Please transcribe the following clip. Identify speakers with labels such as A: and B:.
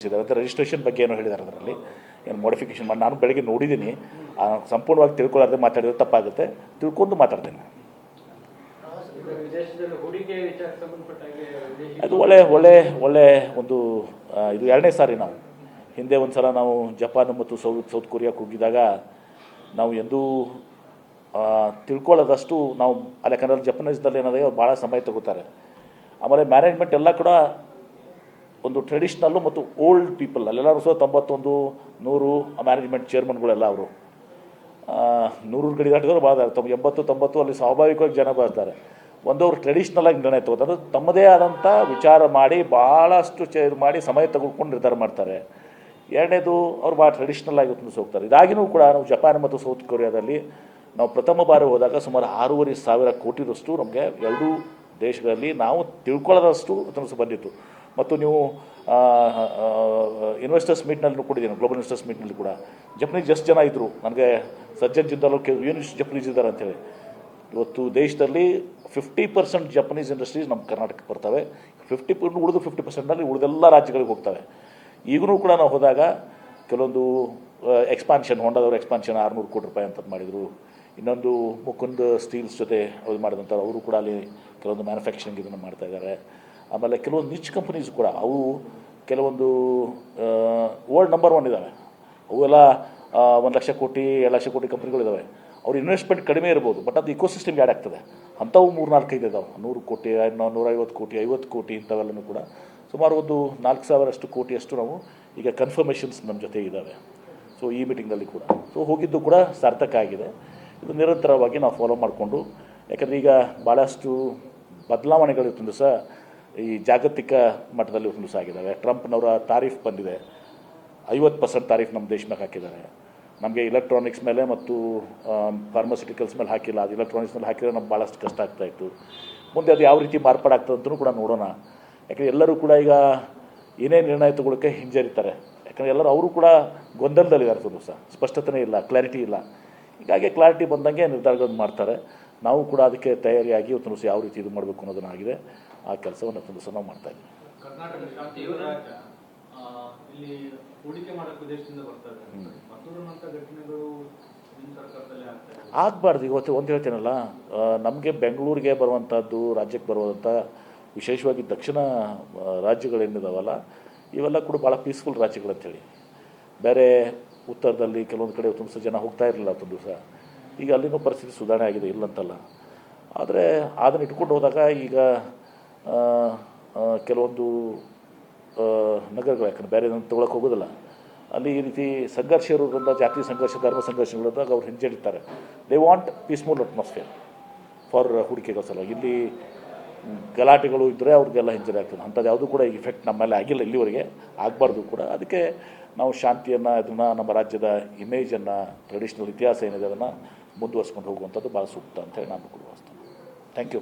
A: ಮತ್ತು ರಿಜಿಸ್ಟ್ರೇಷನ್ ಬಗ್ಗೆ ಏನೋ ಹೇಳಿದ್ದಾರೆ ಅದರಲ್ಲಿ ಏನು ಮಾಡಿಫಿಕೇಶನ್ ಮಾಡಿ ನಾನು ಬೆಳಗ್ಗೆ ನೋಡಿದ್ದೀನಿ. ಸಂಪೂರ್ಣವಾಗಿ ತಿಳ್ಕೊಳ್ಳೋದೇ ಮಾತಾಡಿದ್ರೆ ತಪ್ಪಾಗುತ್ತೆ, ತಿಳ್ಕೊಂಡು ಮಾತಾಡ್ತೇನೆ. ಅದು ಒಳ್ಳೆ ಒಂದು ಇದು ಎರಡನೇ ಸಾರಿ ನಾವು ಹಿಂದೆ ಒಂದು ಸಲ ನಾವು ಜಪಾನ್ ಮತ್ತು ಸೌತ್ ಕೊರಿಯಾಕ್ಕೆ ಹೋಗಿದ್ದಾಗ ನಾವು ಎಂದೂ ತಿಳ್ಕೊಳ್ಳೋದಷ್ಟು ನಾವು ಅಲ್ಲಿ ಯಾಕಂದ್ರೆ ಜಪಾನೀಸ್ದಲ್ಲಿ ಏನಾದ್ರೆ ಭಾಳ ಸಮಯ ತಗೋತಾರೆ. ಆಮೇಲೆ ಮ್ಯಾನೇಜ್ಮೆಂಟ್ ಎಲ್ಲ ಕೂಡ ಒಂದು ಟ್ರೆಡಿಷ್ನಲ್ಲು ಮತ್ತು ಓಲ್ಡ್ ಪೀಪಲ್ ಅಲ್ಲೆಲ್ಲರೂ ಸಹ 91-100 ಮ್ಯಾನೇಜ್ಮೆಂಟ್ ಚೇರ್ಮನ್ಗಳೆಲ್ಲ ಅವರು 100 ಗಡಿ ದಾಟಿದವರು ಭಾಳ 80-90 ಅಲ್ಲಿ ಸ್ವಾಭಾವಿಕವಾಗಿ ಜನ ಬರ್ತಾರೆ. ಒಂದವರು ಟ್ರೆಡಿಷ್ನಲ್ ಆಗಿ ನಿರ್ಣಯ ತಗೋತಾರೆ, ತಮ್ಮದೇ ಆದಂಥ ವಿಚಾರ ಮಾಡಿ ಭಾಳಷ್ಟು ಇದು ಮಾಡಿ ಸಮಯ ತೆಗೆದುಕೊಂಡು ನಿರ್ಧಾರ ಮಾಡ್ತಾರೆ. ಎರಡನೇದು ಅವ್ರು ಭಾಳ ಟ್ರೆಡಿಷ್ನಲ್ ಆಗಿ ಹೋಗ್ತಾರೆ. ಇದಾಗಿಯೂ ಕೂಡ ನಾವು ಜಪಾನ್ ಮತ್ತು ಸೌತ್ ಕೊರಿಯಾದಲ್ಲಿ ನಾವು ಪ್ರಥಮ ಬಾರಿ ಹೋದಾಗ ಸುಮಾರು 6,500 ಕೋಟಿದಷ್ಟು ನಮಗೆ ಎರಡೂ ದೇಶಗಳಲ್ಲಿ ನಾವು ತಿಳ್ಕೊಳ್ಳೋದಷ್ಟು ಬಂದಿತ್ತು. ಮತ್ತು ನೀವು ಇನ್ವೆಸ್ಟರ್ಸ್ ಮೀಟ್ನಲ್ಲಿ ಕೊಟ್ಟಿದ್ದೀನಿ, ಗ್ಲೋಬಲ್ ಇನ್ವೆಸ್ಟರ್ಸ್ ಮೀಟ್ನಲ್ಲಿ ಕೂಡ ಜಪನೀಸ್ ಎಷ್ಟು ಜನ ಇದ್ದರು ನನಗೆ ಸಜ್ಜನ್ ಜಿಂದಾಲ್ ಏನು ಜಪನೀಸ್ ಇದ್ದಾರೆ ಅಂತೇಳಿ. ಇವತ್ತು ದೇಶದಲ್ಲಿ 50% ಜಪನೀಸ್ ಇಂಡಸ್ಟ್ರೀಸ್ ನಮ್ಮ ಕರ್ನಾಟಕಕ್ಕೆ ಬರ್ತವೆ. 50% ಉಳಿದು 50%ನಲ್ಲಿ ಉಳಿದೆಲ್ಲ ರಾಜ್ಯಗಳಿಗೆ ಹೋಗ್ತವೆ. ಈಗಲೂ ಕೂಡ ನಾವು ಹೋದಾಗ ಕೆಲವೊಂದು ಎಕ್ಸ್ಪಾನ್ಷನ್ ಹೊಂಡದವ್ರ ಎಕ್ಸ್ಪಾನ್ಷನ್ 600 ಕೋಟಿ ರೂಪಾಯಿ ಅಂತ ಮಾಡಿದರು. ಇನ್ನೊಂದು ಮುಕುಂದ್ ಸ್ಟೀಲ್ಸ್ ಜೊತೆ ಅವ್ರು ಮಾಡಿದಂಥ ಅವರು ಕೂಡ ಅಲ್ಲಿ ಕೆಲವೊಂದು ಮ್ಯಾನುಫ್ಯಾಕ್ಚರಿಂಗ್ ಇದನ್ನು ಮಾಡ್ತಾಯಿದ್ದಾರೆ. ಆಮೇಲೆ ಕೆಲವೊಂದು ನಿಚ್ ಕಂಪ್ನೀಸ್ ಕೂಡ ಅವು ಕೆಲವೊಂದು ವರ್ಲ್ಡ್ ನಂಬರ್ 1 ಇದ್ದಾವೆ. ಅವೆಲ್ಲ 1,00,000 ಕೋಟಿ 2,00,000 ಕೋಟಿ ಕಂಪ್ನಿಗಳಿದ್ದಾವೆ. ಅವ್ರ ಇನ್ವೆಸ್ಟ್ಮೆಂಟ್ ಕಡಿಮೆ ಇರ್ಬೋದು, ಬಟ್ ಅದು ಇಕೋಸಿಸ್ಟಮ್ಗೆ ಆ್ಯಡ್ ಆಗ್ತದೆ. ಅಂಥವು 3-4 ಇದ್ದಾವೆ, 100 ಕೋಟಿ 150 ಕೋಟಿ 50 ಕೋಟಿ ಇಂಥವೆಲ್ಲನೂ ಕೂಡ ಸುಮಾರು ಒಂದು 4,000 ಕೋಟಿಯಷ್ಟು ನಾವು ಈಗ ಕನ್ಫರ್ಮೇಷನ್ಸ್ ನಮ್ಮ ಜೊತೆ ಇದ್ದಾವೆ. ಸೊ ಈ ಮೀಟಿಂಗ್ನಲ್ಲಿ ಕೂಡ ಹೋಗಿದ್ದು ಕೂಡ ಸಾರ್ಥಕ ಆಗಿದೆ. ಇದು ನಿರಂತರವಾಗಿ ನಾವು ಫಾಲೋ ಮಾಡಿಕೊಂಡು, ಯಾಕಂದರೆ ಈಗ ಭಾಳಷ್ಟು ಬದಲಾವಣೆಗಳು ಸಹ ಈ ಜಾಗತಿಕ ಮಟ್ಟದಲ್ಲಿ ಒಂದು ಆಗಿದ್ದಾವೆ. ಟ್ರಂಪ್ನವರ ತಾರೀಫ್ ಬಂದಿದೆ, 50% ತಾರೀಫ್ ನಮ್ಮ ದೇಶ ಮೇಲೆ ಹಾಕಿದ್ದಾರೆ. ನಮಗೆ ಇಲೆಕ್ಟ್ರಾನಿಕ್ಸ್ ಮೇಲೆ ಮತ್ತು ಫಾರ್ಮಾಸ್ಯೂಟಿಕಲ್ಸ್ ಮೇಲೆ ಹಾಕಿಲ್ಲ. ಅದು ಇಲೆಕ್ಟ್ರಾನಿಕ್ಸ್ ಮೇಲೆ ಹಾಕಿದರೆ ನಮ್ಗೆ ಭಾಳಷ್ಟು ಕಷ್ಟ ಆಗ್ತಾಯಿತ್ತು. ಮುಂದೆ ಅದು ಯಾವ ರೀತಿ ಮಾರ್ಪಾಡಾಗ್ತದೆ ಅಂತಲೂ ಕೂಡ ನೋಡೋಣ. ಯಾಕಂದರೆ ಎಲ್ಲರೂ ಕೂಡ ಈಗ ಏನೇ ನಿರ್ಣಯ ತಗೊಳ್ಳೋಕ್ಕೆ ಹಿಂಜರಿತಾರೆ. ಯಾಕಂದರೆ ಎಲ್ಲರೂ ಅವರು ಕೂಡ ಗೊಂದಲದಲ್ಲಿದ್ದಾರೆ, ಸಹ ಸ್ಪಷ್ಟತೆ ಇಲ್ಲ, ಕ್ಲಾರಿಟಿ ಇಲ್ಲ. ಹೀಗಾಗಿ ಕ್ಲಾರಿಟಿ ಬಂದಂಗೆ ನಿರ್ಧಾರಗಳನ್ನು ಮಾಡ್ತಾರೆ. ನಾವು ಕೂಡ ಅದಕ್ಕೆ ತಯಾರಿಯಾಗಿ ಇವತ್ತು ಯಾವ ರೀತಿ ಇದು ಮಾಡಬೇಕು ಅನ್ನೋದನ್ನು ಆಗಿದೆ. ಆ ಕೆಲಸವನ್ನು ಸಹ ನಾವು ಮಾಡ್ತಾಯಿದ್ದೀವಿ. ಆಗಬಾರ್ದು. ಇವತ್ತು ಒಂದು ಹೇಳ್ತೇನಲ್ಲ, ನಮಗೆ ಬೆಂಗಳೂರಿಗೆ ಬರುವಂಥದ್ದು, ರಾಜ್ಯಕ್ಕೆ ಬರುವಂಥ ವಿಶೇಷವಾಗಿ ದಕ್ಷಿಣ ರಾಜ್ಯಗಳೇನಿದಾವಲ್ಲ ಇವೆಲ್ಲ ಕೂಡ ಭಾಳ ಪೀಸ್ಫುಲ್ ರಾಜ್ಯಗಳಂತೇಳಿ. ಬೇರೆ ಉತ್ತರದಲ್ಲಿ ಕೆಲವೊಂದು ಕಡೆ ತುಂಬ ಜನ ಹೋಗ್ತಾ ಇರಲಿಲ್ಲ ಒಂದು ದಿವಸ. ಈಗ ಅಲ್ಲಿನೂ ಪರಿಸ್ಥಿತಿ ಸುಧಾರಣೆ ಆಗಿದೆ, ಇಲ್ಲಂತಲ್ಲ. ಆದರೆ ಅದನ್ನು ಇಟ್ಕೊಂಡು ಹೋದಾಗ ಈಗ ಕೆಲವೊಂದು ನಗರಗಳು, ಯಾಕಂದರೆ ಬೇರೆ ತೊಗೊಳಕ್ಕೆ ಹೋಗೋದಿಲ್ಲ, ಅಲ್ಲಿ ಈ ರೀತಿ ಸಂಘರ್ಷ ಇರೋದ್ರಿಂದ, ಜಾತಿ ಸಂಘರ್ಷ ಧರ್ಮ ಸಂಘರ್ಷಗಳಿದ್ದಾಗ ಅವ್ರು ಹಿಂಜರಿತಾರೆ. They want peaceful atmosphere for ಹೂಡಿಕೆಗಳ ಸಲುವಾಗಿ. ಇಲ್ಲಿ ಗಲಾಟೆಗಳು ಇದ್ದರೆ ಅವ್ರಿಗೆಲ್ಲ ಹಿಂಜರಿ ಆಗ್ತದೆ. ಅಂಥದ್ದು ಯಾವುದೂ ಕೂಡ ಇಫೆಕ್ಟ್ ನಮ್ಮ ಮೇಲೆ ಆಗಿಲ್ಲ ಇಲ್ಲಿವರೆಗೆ, ಆಗಬಾರ್ದು ಕೂಡ. ಅದಕ್ಕೆ ನಾವು ಶಾಂತಿಯನ್ನು, ಇದನ್ನು ನಮ್ಮ ರಾಜ್ಯದ ಇಮೇಜನ್ನು, ಟ್ರೆಡಿಷ್ನಲ್ ಇತಿಹಾಸ ಏನಿದೆ ಅದನ್ನು ಮುಂದುವರ್ಸ್ಕೊಂಡು ಹೋಗುವಂಥದ್ದು ಭಾಳ ಸೂಕ್ತ ಅಂತೇಳಿ ನಾನು ಕೂಡ ಭಾವಿಸ್ತೇನೆ. Thank you.